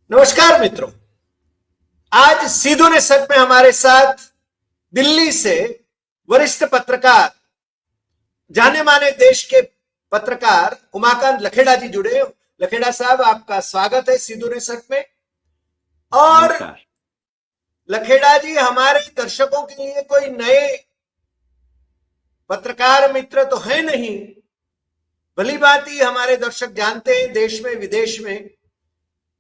नमस्कार मित्रों। आज सीधो ने सच में हमारे साथ दिल्ली से वरिष्ठ पत्रकार, जाने माने देश के पत्रकार उमाकांत लखेड़ा जी जुड़े। लखेड़ा साहब, आपका स्वागत है सीधो ने सच में। और नमस्कार। लखेड़ा जी हमारे दर्शकों के लिए कोई नए पत्रकार मित्र तो है नहीं, भली बात ही हमारे दर्शक जानते हैं देश में विदेश में,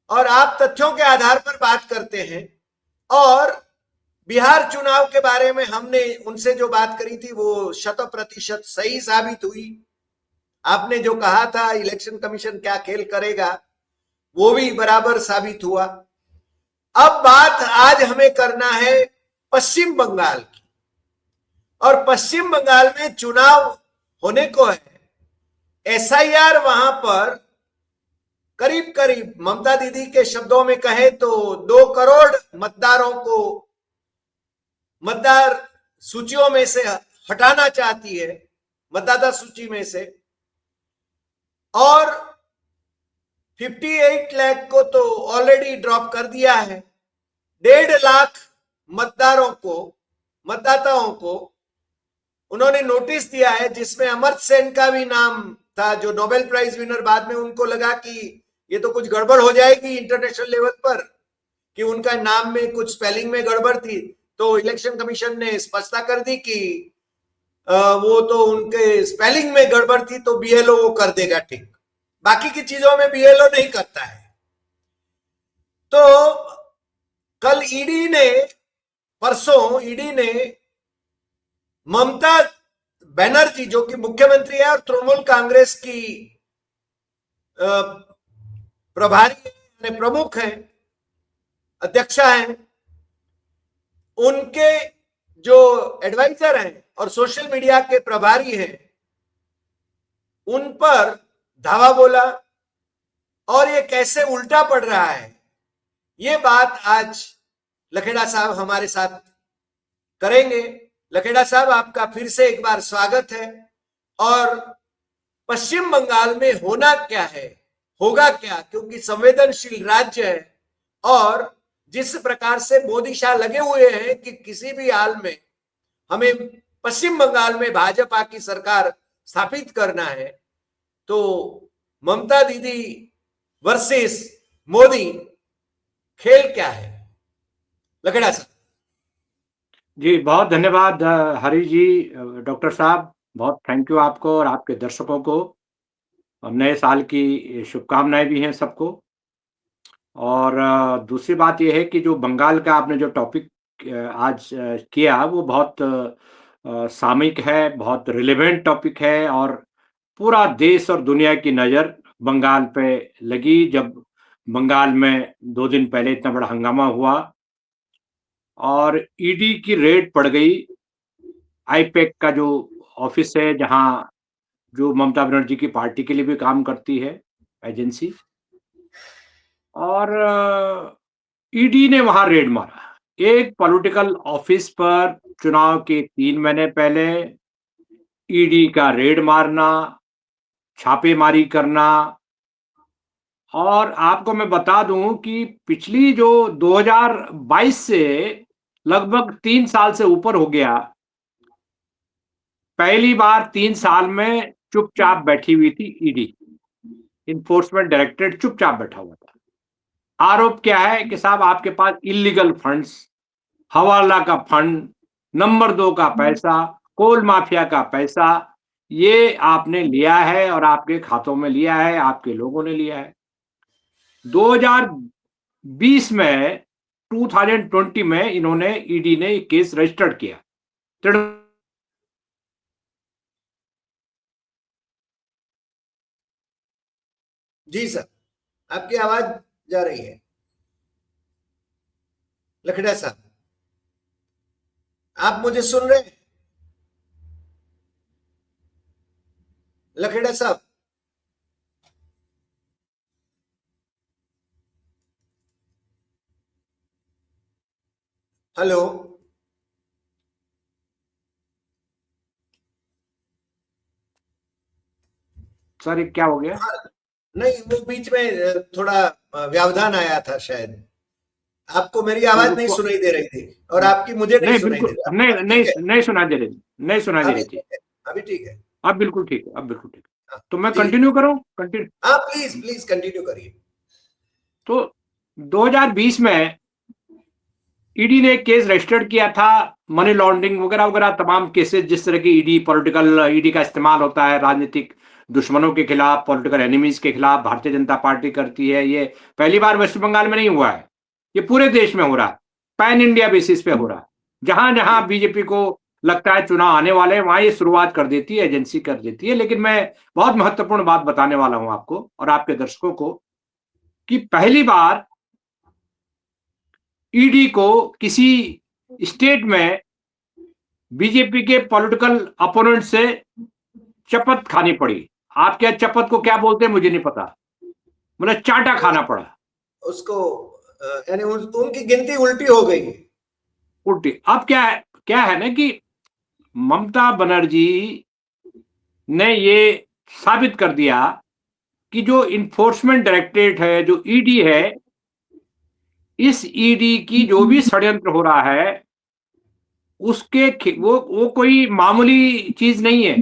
और आप तथ्यों के आधार पर बात करते हैं। और बिहार चुनाव के बारे में हमने उनसे जो बात करी थी वो 100% सही साबित हुई। आपने जो कहा था इलेक्शन कमीशन क्या खेल करेगा, वो भी बराबर साबित हुआ। अब बात आज हमें करना है पश्चिम बंगाल की, और पश्चिम बंगाल में चुनाव होने को है। एसआईआर वहां पर करीब करीब, ममता दीदी के शब्दों में कहे तो 2 करोड़ मतदारों को मतदार सूचियों में से हटाना चाहती है, मतदाता सूची में से। और 58 लाख को तो ऑलरेडी ड्रॉप कर दिया है। 1.5 लाख मतदाताओं को उन्होंने नोटिस दिया है, जिसमें अमर्त्य सेन का भी नाम था, जो नोबेल प्राइज विनर। बाद में उनको लगा कि ये तो कुछ गड़बड़ हो जाएगी इंटरनेशनल लेवल पर, कि उनका नाम में कुछ स्पेलिंग में गड़बड़ थी, तो इलेक्शन कमीशन ने स्पष्टता कर दी कि वो तो उनके स्पेलिंग में गड़बड़ थी, तो बीएलओ वो कर देगा ठीक। बाकी की चीजों में बीएलओ नहीं करता है। तो कल परसों ईडी ने ममता बनर्जी, जो कि मुख्यमंत्री है और तृणमूल कांग्रेस की प्रभारी प्रमुख हैं, अध्यक्षा हैं, उनके जो एडवाइजर हैं और सोशल मीडिया के प्रभारी हैं, उन पर धावा बोला। और ये कैसे उल्टा पड़ रहा है, ये बात आज लखेड़ा साहब हमारे साथ करेंगे। लखेड़ा साहब, आपका फिर से एक बार स्वागत है। और पश्चिम बंगाल में होना क्या है, होगा क्या, क्योंकि संवेदनशील राज्य है, और जिस प्रकार से मोदी शाह लगे हुए हैं कि किसी भी हाल में हमें पश्चिम बंगाल में भाजपा की सरकार स्थापित करना है, तो ममता दीदी वर्सेस मोदी, खेल क्या है? लखेड़ा साहब जी, बहुत धन्यवाद हरी जी। डॉक्टर साहब, बहुत थैंक यू आपको और आपके दर्शकों को। और नए साल की शुभकामनाएं भी हैं सबको। और दूसरी बात यह है कि जो बंगाल का आपने जो टॉपिक आज किया, वो बहुत सामयिक है, बहुत रिलेवेंट टॉपिक है। और पूरा देश और दुनिया की नज़र बंगाल पे लगी जब बंगाल में 2 दिन पहले इतना बड़ा हंगामा हुआ और ईडी की रेड पड़ गई। आईपैक का जो ऑफिस है, जहां जो ममता बनर्जी की पार्टी के लिए भी काम करती है एजेंसी, और ईडी ने वहां रेड मारा एक पॉलिटिकल ऑफिस पर। चुनाव के 3 महीने पहले ईडी का रेड मारना, छापेमारी करना। और आपको मैं बता दूं कि पिछली जो 2022 से लगभग 3 साल से ऊपर हो गया, पहली बार 3 साल में चुपचाप बैठी हुई थी ईडी। इन्फोर्समेंट डायरेक्टरेट चुपचाप बैठा हुआ था। आरोप क्या है कि साहब, आपके पास इलीगल फंड्स, हवाला का फंड, नंबर 2 का पैसा, कोल माफिया का पैसा, ये आपने लिया है और आपके खातों में लिया है, आपके लोगों ने लिया है। 2020 में 2020 में इन्होंने ईडी ने केस रजिस्टर्ड किया। जी सर, आपकी आवाज जा रही है। लखेड़ा साहब, आप मुझे सुन रहे हैं? लखेड़ा साहब, हेलो? सर, क्या हो गया? हाँ, नहीं, वो बीच में थोड़ा व्यवधान आया था शायद, आपको मेरी आवाज नहीं सुनाई दे रही थी और आपकी मुझे नहीं सुनाई दे रही। नहीं नहीं नहीं सुना दे रही, नहीं सुना दे अभी रही थी। ठीक है, अभी ठीक है। अब बिल्कुल ठीक है, अब बिल्कुल ठीक है। हाँ, तो मैं जी। कंटिन्यू करूं? कंटिन्यू। हाँ, प्लीज प्लीज कंटिन्यू करिए। तो 2020 में ईडी ने एक केस रजिस्टर्ड किया था, मनी लॉन्ड्रिंग वगैरह वगैरह तमाम केसेस, जिस तरह की ईडी पॉलिटिकल ईडी का इस्तेमाल होता है राजनीतिक दुश्मनों के खिलाफ, पॉलिटिकल एनिमीज के खिलाफ भारतीय जनता पार्टी करती है। ये पहली बार वेस्ट बंगाल में नहीं हुआ है, ये पूरे देश में हो रहा है, पैन इंडिया बेसिस पे हो रहा है। जहां जहां बीजेपी को लगता है चुनाव आने वाले हैं, वहां ये शुरुआत कर देती है, एजेंसी कर देती है। लेकिन मैं बहुत महत्वपूर्ण बात बताने वाला हूं आपको और आपके दर्शकों को कि पहली बार ईडी को किसी स्टेट में बीजेपी के पॉलिटिकल अपोनेंट से शपथ खानी पड़ी। आप क्या शपथ को क्या बोलते हैं मुझे नहीं पता, मतलब चाटा खाना पड़ा उसको, यानी उनकी गिनती उल्टी हो गई। उल्टी। अब क्या है ना कि ममता बनर्जी ने ये साबित कर दिया कि जो इन्फोर्समेंट डायरेक्टरेट है, जो ईडी है, इस ईडी की जो भी षड्यंत्र हो रहा है उसके वो कोई मामूली चीज नहीं है।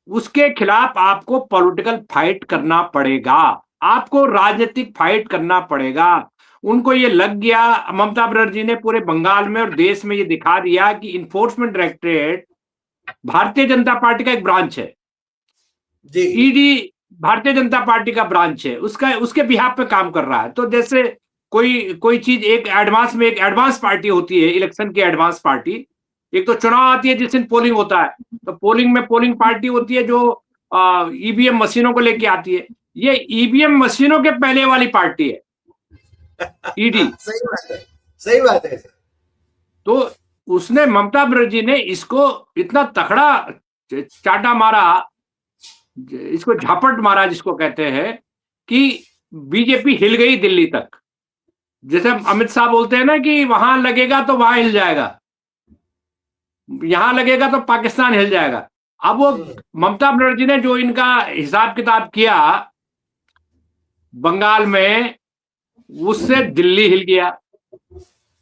उसके खिलाफ आपको पॉलिटिकल फाइट करना पड़ेगा, आपको राजनीतिक फाइट करना पड़ेगा। उनको ये लग गया, ममता बनर्जी ने पूरे बंगाल में और देश में ये दिखा दिया कि enforcement directorate Bharatiya Janata party का एक ब्रांच है, जी। ईडी भारतीय जनता पार्टी का ब्रांच है, उसके बिहाफ पे काम कर रहा है। तो जैसे कोई चीज एक एडवांस पार्टी होती है, इलेक्शन की एडवांस पार्टी। एक तो चुनाव आती है जिस दिन पोलिंग होता है, तो पोलिंग में पोलिंग पार्टी होती है जो ईवीएम मशीनों को लेके आती है। ये ईवीएम मशीनों के पहले वाली पार्टी है ईडी। सही बात है, सही बात है। तो उसने, ममता बनर्जी ने इसको इतना तकड़ा चाटा मारा, इसको झापट मारा जिसको कहते हैं, कि बीजेपी हिल गई दिल्ली तक। जैसे अमित शाह बोलते हैं ना कि वहां लगेगा तो वहां हिल जाएगा, यहां लगेगा तो पाकिस्तान हिल जाएगा। अब वो ममता बनर्जी ने जो इनका हिसाब किताब किया बंगाल में, उससे दिल्ली हिल गया।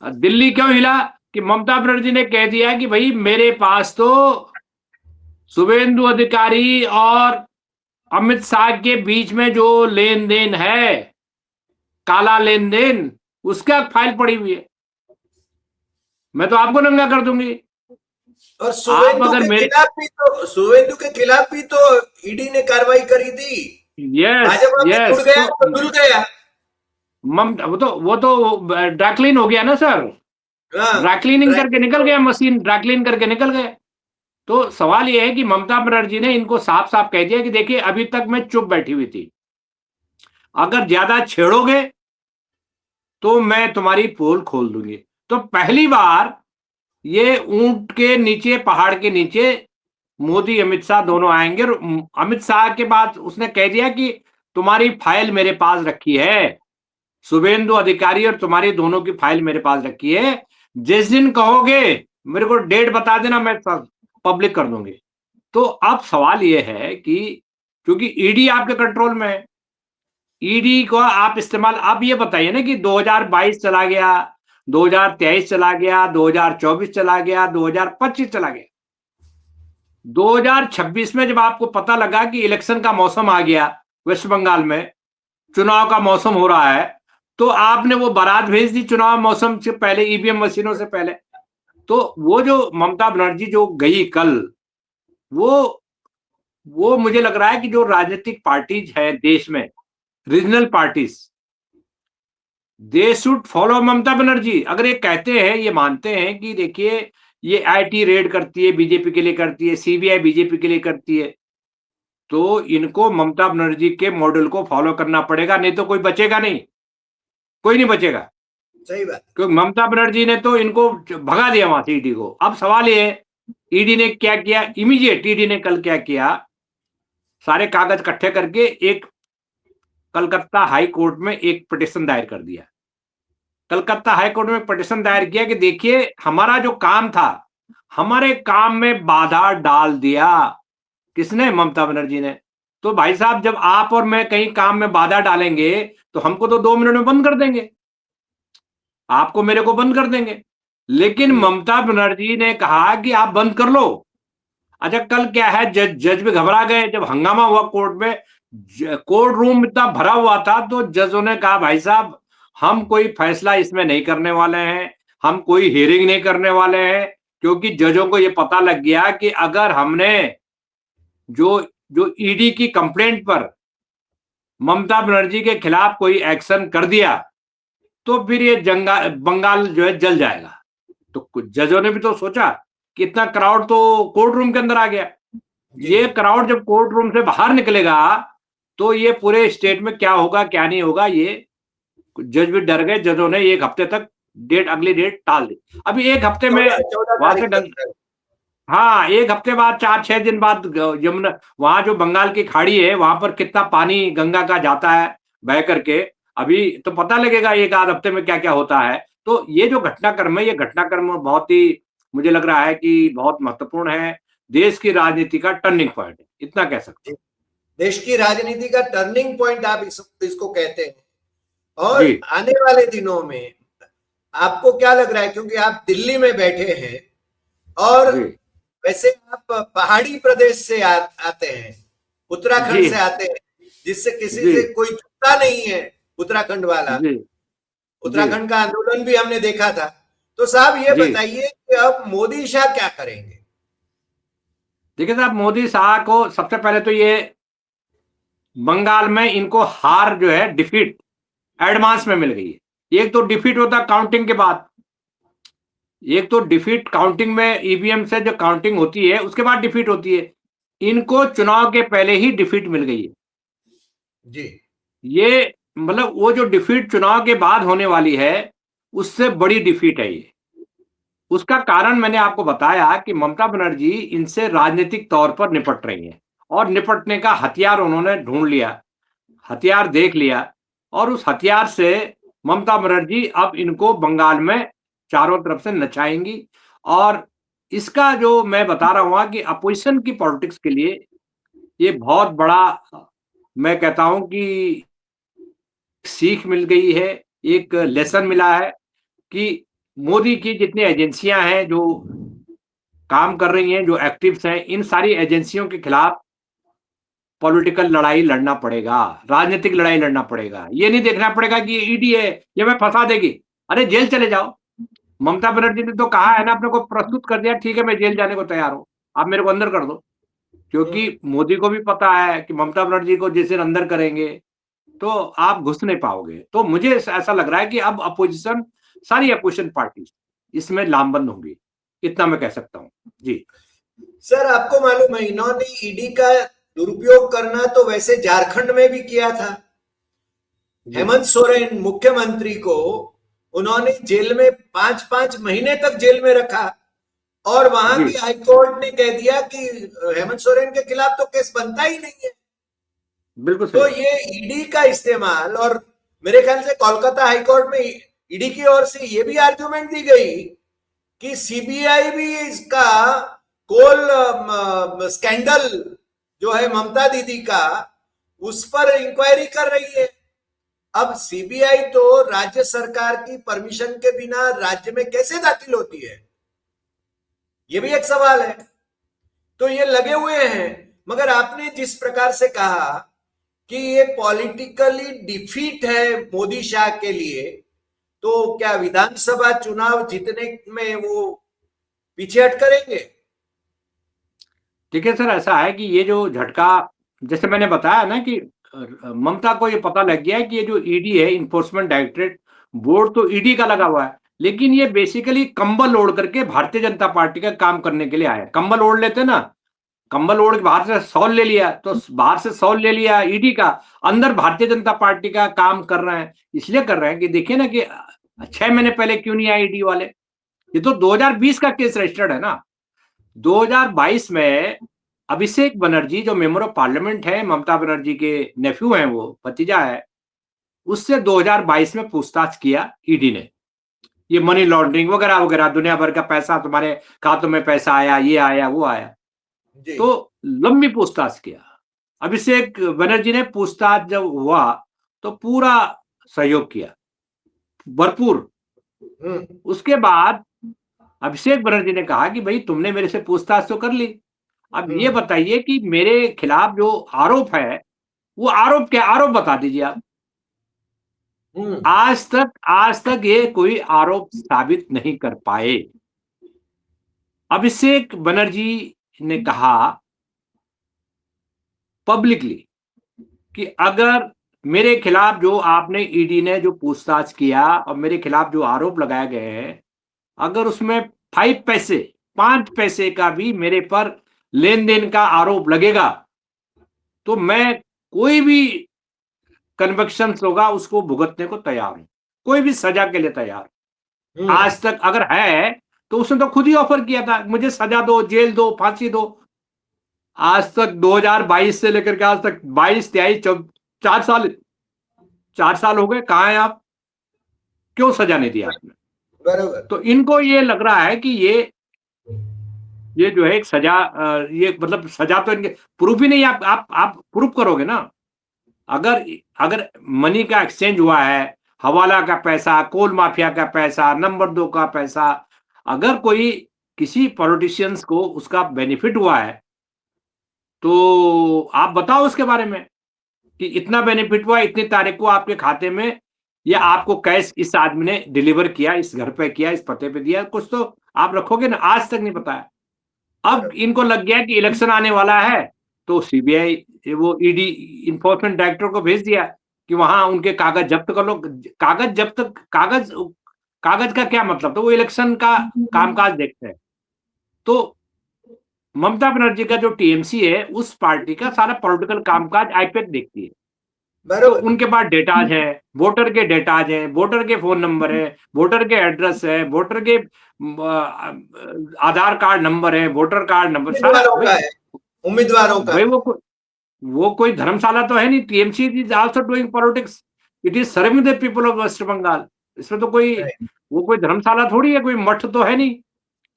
दिल्ली क्यों हिला? कि ममता बनर्जी ने कह दिया कि भाई मेरे पास तो शुभेंदु अधिकारी और अमित शाह के बीच में जो लेन देन है, काला लेन देन, उसका फाइल पड़ी हुई है, मैं तो आपको नंगा कर दूंगी। और शुभेंदु के खिलाफ भी तो ईडी ने कार्रवाई करी थी। भाजपा में जुड़ गया तो जुड़ गया। वो तो ड्राइक्लीन हो गया ना सर, ड्राइक्लीनिंग करके निकल गया, मशीन ड्राइक्लीन करके निकल गए। तो सवाल यह है कि ममता बनर्जी ने इनको साफ साफ कह दिया कि देखिए अभी तक मैं चुप बैठी हुई थी, अगर ज्यादा छेड़ोगे तो मैं तुम्हारी पोल खोल दूंगी। तो पहली बार ये ऊंट के नीचे, पहाड़ के नीचे मोदी अमित शाह दोनों आएंगे। और अमित शाह के बाद उसने कह दिया कि तुम्हारी फाइल मेरे पास रखी है, शुभेंदु अधिकारी और तुम्हारी दोनों की फाइल मेरे पास रखी है, जिस दिन कहोगे मेरे को डेट बता देना, मैं पब्लिक कर दूंगी। तो अब सवाल यह है कि क्योंकि ईडी आपके कंट्रोल में है, ईडी को आप इस्तेमाल, आप ये बताइए ना कि 2022 चला गया, 2023 चला गया, 2024 चला गया, 2025 चला गया, 2026 में जब आपको पता लगा कि इलेक्शन का मौसम आ गया, वेस्ट बंगाल में चुनाव का मौसम हो रहा है, तो आपने वो बारात भेज दी चुनाव मौसम से पहले, ईवीएम मशीनों से पहले। तो वो जो ममता बनर्जी जो गई कल, वो मुझे लग रहा है कि जो राजनीतिक पार्टीज है देश में, regional parties, they should follow Mamata Banerjee. अगर ये कहते हैं, ये मानते हैं कि देखिए ये आईटी रेड करती है, बीजेपी के लिए करती है, सीबीआई बीजेपी के लिए करती है, तो इनको ममता बनर्जी के मॉडल को फॉलो करना पड़ेगा, नहीं तो कोई बचेगा नहीं, कोई नहीं बचेगा। सही बात। क्योंकि ममता बनर्जी ने तो इनको भगा दिया वहां से, ईडी को। अब सवाल ये है ईडी ने क्या किया, इमीडिएट ईडी ने कल क्या किया, सारे कागज इकट्ठे करके एक कलकत्ता हाई कोर्ट में एक पिटीशन दायर कर दिया। कलकत्ता हाई कोर्ट में पिटीशन दायर किया कि देखिए हमारा जो काम था, हमारे काम में बाधा डाल दिया। किसने? ममता बनर्जी ने। तो भाई साहब जब आप और मैं कहीं काम में बाधा डालेंगे तो हमको तो 2 मिनट में बंद कर देंगे, आपको मेरे को बंद कर देंगे। लेकिन ममता बनर्जी ने कहा कि आप बंद कर लो। अच्छा कल क्या है, जज भी घबरा गए जब हंगामा हुआ कोर्ट में, कोर्ट रूम इतना भरा हुआ था, तो जजों ने कहा भाई साहब हम कोई फैसला इसमें नहीं करने वाले हैं, हम कोई हियरिंग नहीं करने वाले हैं, क्योंकि जजों को यह पता लग गया कि अगर हमने जो जो ईडी की कंप्लेंट पर ममता बनर्जी के खिलाफ कोई एक्शन कर दिया तो फिर ये बंगाल जो है जल जाएगा। तो कुछ जजों ने भी तो सोचा कि इतना क्राउड तो कोर्ट रूम के अंदर आ गया, ये क्राउड जब कोर्ट रूम से बाहर निकलेगा तो ये पूरे स्टेट में क्या होगा क्या नहीं होगा, ये जज भी डर गए। जजों ने 1 हफ्ते तक अगली डेट टाल दी। अभी 1 हफ्ते में 14 वहां से तारीख तक। हाँ 1 हफ्ते बाद 4-6 दिन बाद यमुना, वहां जो बंगाल की खाड़ी है वहां पर कितना पानी गंगा का जाता है बह करके, अभी तो पता लगेगा 1 आध हफ्ते में क्या क्या होता है। तो ये जो घटनाक्रम है, ये घटनाक्रम बहुत ही मुझे लग रहा है कि बहुत महत्वपूर्ण है, देश की राजनीति का टर्निंग पॉइंट है, इतना कह सकते हैं। देश की राजनीति का टर्निंग पॉइंट आप इसको कहते हैं। और जी आने वाले दिनों में आपको क्या लग रहा है, क्योंकि आप दिल्ली में बैठे हैं और जी वैसे आप पहाड़ी प्रदेश से आते हैं, उत्तराखंड जी से आते हैं, जिससे किसी जी से कोई जुड़ता नहीं है उत्तराखंड वाला। जी जी उत्तराखंड का आंदोलन भी हमने देखा था। तो साहब ये जी बताइए कि अब मोदी शाह क्या करेंगे? देखिए साहब, मोदी शाह को सबसे पहले तो ये बंगाल में इनको हार जो है, डिफीट एडवांस में मिल गई है। एक तो डिफीट होता काउंटिंग के बाद, एक तो डिफीट काउंटिंग में ईवीएम से जो काउंटिंग होती है उसके बाद डिफीट होती है, इनको चुनाव के पहले ही डिफीट मिल गई है। जी ये मतलब वो जो डिफीट चुनाव के बाद होने वाली है उससे बड़ी डिफीट है ये। उसका कारण मैंने आपको बताया कि ममता बनर्जी इनसे राजनीतिक तौर पर निपट रही हैं और निपटने का हथियार उन्होंने ढूंढ लिया, हथियार देख लिया, और उस हथियार से ममता बनर्जी अब इनको बंगाल में चारों तरफ से नचाएंगी। और इसका जो मैं बता रहा हूं कि अपोजिशन की पॉलिटिक्स के लिए ये बहुत बड़ा, मैं कहता हूं कि सीख मिल गई है, एक लेसन मिला है कि मोदी की जितनी एजेंसियां हैं जो काम कर रही हैं, जो एक्टिव्स हैं, इन सारी एजेंसियों के खिलाफ पॉलिटिकल लड़ाई लड़ना पड़ेगा, राजनीतिक लड़ाई लड़ना पड़ेगा। ये नहीं देखना पड़ेगा कि ये ईडी है, ये मैं फंसा देगी, अरे जेल चले जाओ। ममता बनर्जी ने तो कहा है ना, अपने को प्रस्तुत कर दिया, ठीक है मैं जेल जाने को तैयार हूं, आप मेरे को अंदर कर दो। क्योंकि मोदी को भी पता है कि ममता बनर्जी को जिस दिन अंदर करेंगे तो आप घुस नहीं पाओगे। तो मुझे ऐसा लग रहा है कि अब अपोजिशन, सारी अपोजिशन पार्टी इसमें लामबंद होंगी, इतना मैं कह सकता हूं। जी सर, आपको मालूम है इन्होंने ईडी का दुरुपयोग करना तो वैसे झारखंड में भी किया था। जी हेमंत सोरेन मुख्यमंत्री को उन्होंने जेल में 5-5 महीने तक जेल में रखा और वहां जी की हाईकोर्ट ने कह दिया कि हेमंत सोरेन के खिलाफ तो केस बनता ही नहीं है। बिल्कुल तो सही। ये ईडी का इस्तेमाल, और मेरे ख्याल से कोलकाता हाईकोर्ट में ईडी की ओर से ये भी आर्ग्यूमेंट दी गई कि सीबीआई भी इसका कोल स्कैंडल जो है ममता दीदी का, उस पर इंक्वायरी कर रही है। अब सीबीआई तो राज्य सरकार की परमिशन के बिना राज्य में कैसे दाखिल होती है, ये भी एक सवाल है। तो ये लगे हुए हैं। मगर आपने जिस प्रकार से कहा कि ये पॉलिटिकली डिफीट है मोदी शाह के लिए, तो क्या विधानसभा चुनाव जीतने में वो पीछे हट करेंगे? देखिए सर, ऐसा है कि ये जो झटका, जैसे मैंने बताया ना कि ममता को ये पता लग गया है कि ये जो ईडी है, इन्फोर्समेंट डायरेक्टरेट, बोर्ड तो ईडी का लगा हुआ है, लेकिन ये बेसिकली कंबल ओढ़ करके भारतीय जनता पार्टी का काम करने के लिए आया। कंबल ओढ़ लेते ना, कंबल ओढ़ के बाहर से सॉल ले लिया, तो बाहर से सॉल ले लिया ईडी का, अंदर भारतीय जनता पार्टी का काम कर रहे हैं। इसलिए कर रहे हैं कि देखिए ना कि 6 महीने पहले क्यों नहीं आए ईडी वाले, ये तो 2020 का केस रजिस्टर्ड है ना। 2022 में अभिषेक बनर्जी जो मेंबर ऑफ पार्लियामेंट है, ममता बनर्जी के नेफ्यू हैं, वो भतीजा है, उससे 2022 में पूछताछ किया ईडी ने, ये मनी लॉन्ड्रिंग वगैरह वगैरह, दुनिया भर का पैसा, तुम्हारे खातों में पैसा आया, ये आया वो आया, जी तो लंबी पूछताछ किया। अभिषेक बनर्जी ने पूछताछ जब हुआ तो पूरा सहयोग किया, भरपूर। उसके बाद अभिषेक बनर्जी ने कहा कि भाई तुमने मेरे से पूछताछ तो कर ली, अब ये बताइए कि मेरे खिलाफ जो आरोप है वो आरोप क्या, आरोप बता दीजिए आप। आज तक ये कोई आरोप साबित नहीं कर पाए। अभिषेक बनर्जी ने कहा पब्लिकली कि अगर मेरे खिलाफ जो आपने ईडी ने जो पूछताछ किया और मेरे खिलाफ जो आरोप लगाए गए हैं, अगर उसमें 5 पैसे का भी मेरे पर लेन देन का आरोप लगेगा तो मैं कोई भी कन्विक्शन होगा उसको भुगतने को तैयार हूं, कोई भी सजा के लिए तैयार। आज तक अगर है तो उसने तो खुद ही ऑफर किया था, मुझे सजा दो, जेल दो, फांसी दो। आज तक 2022 से लेकर के आज तक 22, 23, 4 साल हो गए, कहां हैं आप? क्यों सजा नहीं दिया आपने? बराबर। तो इनको ये लग रहा है कि ये जो है एक सजा, ये मतलब सजा तो इनके प्रूफ ही नहीं। आप प्रूफ करोगे ना। अगर अगर मनी का एक्सचेंज हुआ है, हवाला का पैसा, कोल माफिया का पैसा, नंबर 2 का पैसा, अगर कोई किसी पॉलिटिशियंस को उसका बेनिफिट हुआ है तो आप बताओ उसके बारे में कि इतना बेनिफिट हुआ, इतनी तारीख को आपके खाते में, या आपको कैश इस आदमी ने डिलीवर किया, इस घर पे किया, इस पते पे दिया, कुछ तो आप रखोगे ना। आज तक नहीं बताया। अब इनको लग गया कि इलेक्शन आने वाला है तो सीबीआई वो ईडी इन्फोर्समेंट डायरेक्टर को भेज दिया कि वहां उनके कागज जब्त कर लो। कागज जब्त, कागज का क्या मतलब? तो वो इलेक्शन का कामकाज देखते हैं। तो ममता बनर्जी का जो टीएमसी है उस पार्टी का सारा पॉलिटिकल कामकाज आईपैक देखती है। तो बराबर। उनके पास डेटाज है, वोटर के डेटाज है, वोटर के फोन नंबर है, वोटर के एड्रेस है, वोटर के आधार कार्ड नंबर है, वोटर कार्ड नंबर, सारा उम्मीदवारों का है, उम्मीदवारों का। भाई वो कोई धर्मशाला तो है नहीं। TMC is also doing politics, it is serving the people of West Bengal. इसमें तो कोई, वो कोई धर्मशाला थोड़ी है, कोई मठ तो है नहीं।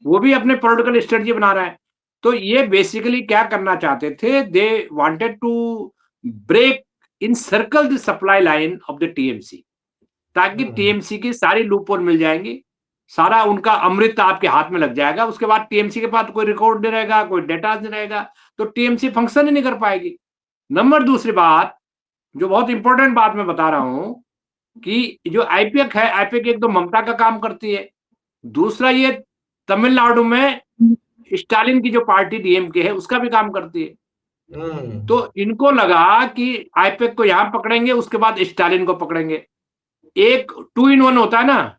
वो भी अपने पॉलिटिकल स्ट्रेटजी बना रहा है। तो ये बेसिकली क्या करना चाहते थे, they wanted to break in circle the supply line of the TMC, ताकि टीएमसी की सारी लूपहोल मिल जाएंगी, सारा उनका अमृत आपके हाथ में लग जाएगा। उसके बाद टीएमसी के पास कोई रिकॉर्ड नहीं रहेगा, कोई डेटा नहीं रहेगा, तो टीएमसी फंक्शन ही नहीं कर पाएगी। नंबर दूसरी बात, जो बहुत इंपॉर्टेंट बात मैं बता रहा हूं, कि जो आईपीएक है, आईपीएक एक तो ममता का काम करती है, दूसरा ये तमिलनाडु में स्टालिन की जो पार्टी डीएमके है उसका भी काम करती है। तो इनको लगा कि आईपैक को यहां पकड़ेंगे, उसके बाद स्टालिन को पकड़ेंगे, एक 2 in 1 होता है ना,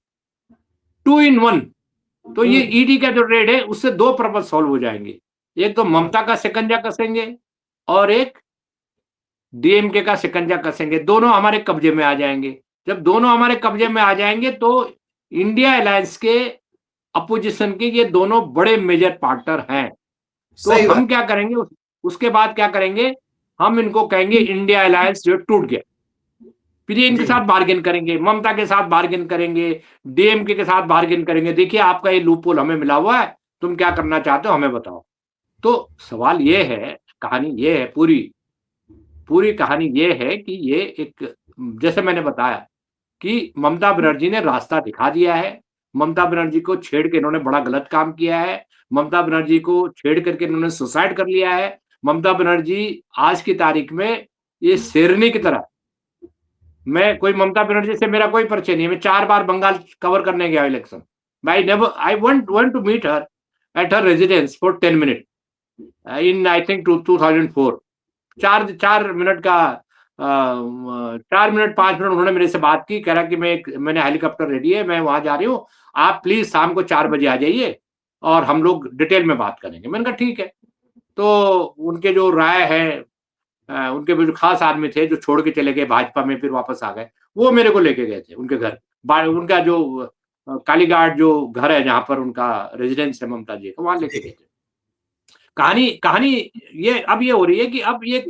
2 in 1। तो ये ईडी का जो रेड है उससे 2 पर्पज सॉल्व हो जाएंगे। एक तो ममता का शिकंजा कसेंगे और एक डीएमके का शिकंजा कसेंगे, दोनों हमारे कब्जे में आ जाएंगे। जब दोनों हमारे कब्जे में आ जाएंगे तो इंडिया अलायंस के अपोजिशन के ये दोनों बड़े मेजर पार्टनर हैं। तो हम क्या करेंगे, उसके बाद क्या करेंगे, हम इनको कहेंगे इंडिया अलायंस जो टूट गया, फिर ये इनके साथ बार्गेन करेंगे, ममता के साथ बार्गेन करेंगे, डीएमके के साथ बार्गेन करेंगे, देखिए आपका ये लूपहोल हमें मिला हुआ है, तुम क्या करना चाहते हो हमें बताओ। तो सवाल ये है, कहानी ये है, पूरी कहानी ये है कि ये एक, जैसे मैंने बताया कि ममता बनर्जी ने रास्ता दिखा दिया है। ममता बनर्जी को छेड़ के इन्होंने बड़ा गलत काम किया है। ममता बनर्जी को छेड़ करके इन्होंने सुसाइड कर लिया है। ममता बनर्जी आज की तारीख में ये शेरनी की तरह, मैं कोई ममता बनर्जी से मेरा कोई परिचय नहीं है, मैं 4 बार बंगाल कवर करने गया election, I want to meet her at her residence for 10 minute in I think 2004। 4 minute का 4 मिनट 5 मिनट उन्होंने मेरे से बात की, कह रहा कि मैंने हेलीकॉप्टर रेडी है, मैं वहां जा रही हूँ, आप प्लीज शाम को 4 बजे आ जाइए और हम लोग डिटेल में बात करेंगे। मैंने कहा ठीक है। तो उनके जो राय है, उनके जो खास आदमी थे जो छोड़ के चले गए भाजपा में, फिर वापस आ गए, वो मेरे को लेके गए थे उनके घर, उनका जो कालीघाट जो घर है जहां पर उनका रेजिडेंस है ममता जी का, वहां लेके गए थे। कहानी ये अब ये हो रही है कि अब ये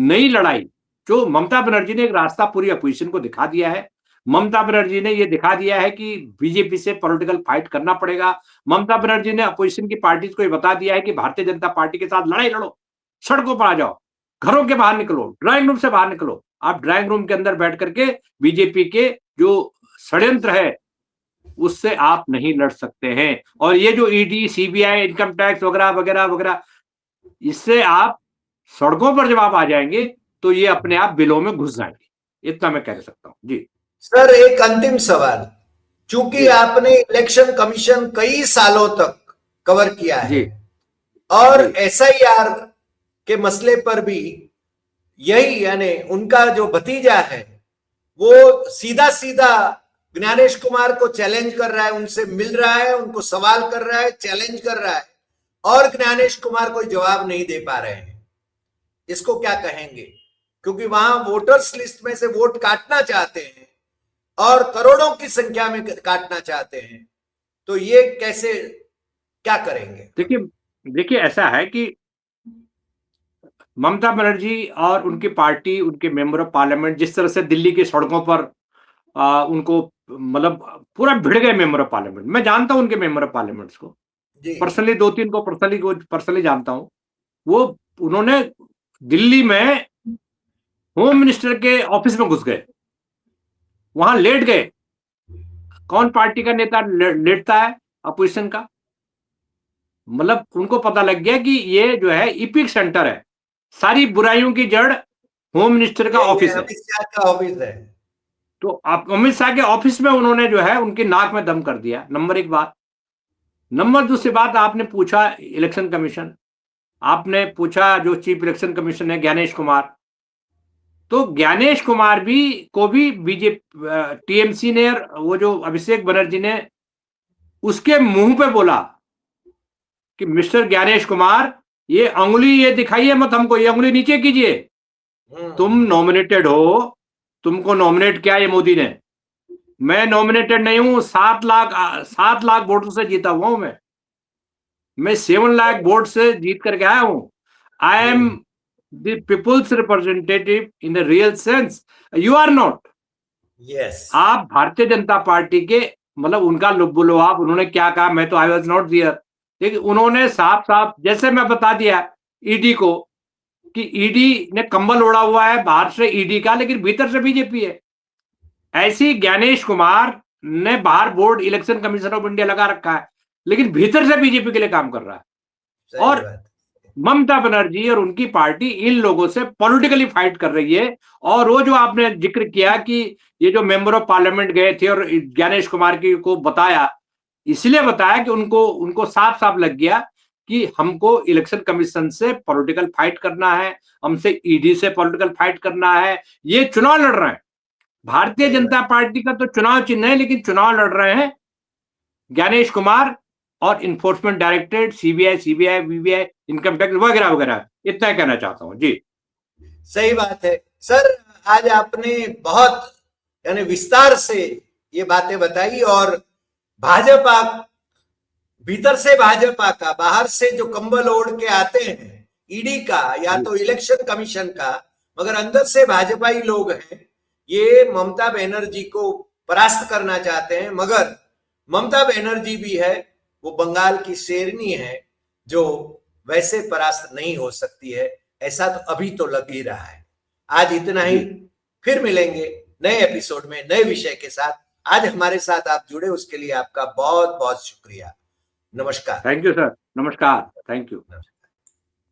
नई लड़ाई, जो ममता बनर्जी ने एक रास्ता पूरी अपोजिशन को दिखा दिया है। ममता बनर्जी ने ये दिखा दिया है कि बीजेपी से पॉलिटिकल फाइट करना पड़ेगा। ममता बनर्जी ने अपोजिशन की पार्टीज को ये बता दिया है कि भारतीय जनता पार्टी के साथ लड़ाई लड़ो, सड़कों पर आ जाओ। घरों के बाहर निकलो, ड्राइंग रूम से बाहर निकलो। आप ड्राइंग रूम के अंदर बैठ करके बीजेपी के जो षड्यंत्र है उससे आप नहीं लड़ सकते हैं। और ये जो ईडी, सीबीआई, इनकम टैक्स वगैरह वगैरह वगैरह, इससे आप सड़कों पर जब आप आ जाएंगे तो ये अपने आप बिलों में घुस जाएंगे। इतना मैं कह सकता हूँ जी। सर एक अंतिम सवाल, चूंकि जी आपने इलेक्शन कमीशन कई सालों तक कवर किया है जी और जी एसआईआर के मसले पर भी यही यानी उनका जो भतीजा है वो सीधा सीधा ज्ञानेश कुमार को चैलेंज कर रहा है, उनसे मिल रहा है, उनको सवाल कर रहा है, चैलेंज कर रहा है और ज्ञानेश कुमार कोई जवाब नहीं दे पा रहे हैं। इसको क्या कहेंगे? क्योंकि वहां वोटर्स लिस्ट में से वोट काटना चाहते हैं और करोड़ों की संख्या में काटना चाहते हैं, तो ये कैसे, क्या करेंगे? देखिए ऐसा है कि ममता बनर्जी और उनकी पार्टी, उनके मेंबर ऑफ पार्लियामेंट जिस तरह से दिल्ली की सड़कों पर उनको मतलब पूरा भिड़ गए मेंबर ऑफ पार्लियामेंट। मैं जानता हूं उनके मेंबर ऑफ पार्लियामेंट्स को जी पर्सनली, 2-3 को पर्सनली जानता हूं। वो उन्होंने दिल्ली में होम मिनिस्टर के ऑफिस में घुस गए, वहां लेट गए। कौन पार्टी का नेता लेटता है अपोजिशन का? मतलब उनको पता लग गया कि ये जो है इपिक सेंटर है, सारी बुराइयों की जड़ होम मिनिस्टर का ऑफिस है। अमित शाह का ऑफिस है। तो आप अमित शाह के ऑफिस में उन्होंने जो है उनकी नाक में दम कर दिया। नंबर 1 बात। नंबर 2 बात, आपने पूछा इलेक्शन कमीशन, आपने पूछा जो चीफ इलेक्शन कमीशन है ज्ञानेश कुमार, तो ज्ञानेश कुमार को भी बीजेपी टीएमसी ने, वो जो अभिषेक बनर्जी ने उसके मुंह पे बोला कि मिस्टर ज्ञानेश कुमार, ये अंगुली ये दिखाइए मत हमको, ये अंगुली नीचे कीजिए। तुम नॉमिनेटेड हो, तुमको नॉमिनेट किया ये मोदी ने, मैं नॉमिनेटेड नहीं हूं। 7 लाख वोटों से जीता हुआ हूं मैं 7 लाख वोट से जीत करके आया हूं। I am the people's representative in the real sense, you are not. Yes, आप भारतीय जनता पार्टी के, मतलब उनका लुब्बुलुआब, उन्होंने क्या कहा, मैं तो आई वॉज नॉट देयर, लेकिन उन्होंने साफ साफ जैसे मैं बता दिया ईडी को कि ईडी ने कंबल ओढ़ा हुआ है बाहर से ईडी का, लेकिन भीतर से बीजेपी है। ऐसी ज्ञानेश कुमार ने बाहर board election commission of India लगा रखा है, लेकिन भीतर से बीजेपी के लिए काम कर रहा है। और ममता बनर्जी और उनकी पार्टी इन लोगों से पॉलिटिकली फाइट कर रही है। और वो जो आपने जिक्र किया कि ये जो मेंबर ऑफ पार्लियामेंट गए थे और ज्ञानेश कुमार की को बताया, इसलिए बताया कि उनको साफ साफ लग गया कि हमको इलेक्शन कमीशन से पॉलिटिकल फाइट करना है, हमसे ईडी से पॉलिटिकल फाइट करना है। ये चुनाव लड़ रहे हैं, भारतीय जनता पार्टी का तो चुनाव चिन्ह है, लेकिन चुनाव लड़ रहे हैं ज्ञानेश कुमार और enforcement directorate, CBI, VBI, income tax वगैरह वगैरह। इतना कहना चाहता हूं जी। सही बात है सर, आज आपने बहुत यानी विस्तार से ये बातें बताई और भाजपा, भीतर से भाजपा का, बाहर से जो कंबल ओढ़ के आते हैं ईडी का या तो इलेक्शन कमीशन का, मगर अंदर से भाजपाई लोग हैं, ये ममता बनर्जी को परास्त करना चाहते हैं। मगर ममता बनर्जी भी है, वो बंगाल की शेरनी है जो वैसे परास्त नहीं हो सकती है, ऐसा तो अभी तो लग ही रहा है। आज इतना ही, फिर मिलेंगे नए एपिसोड में नए विषय के साथ। आज हमारे साथ आप जुड़े उसके लिए आपका बहुत बहुत शुक्रिया। नमस्कार। थैंक यू सर, नमस्कार, थैंक यू।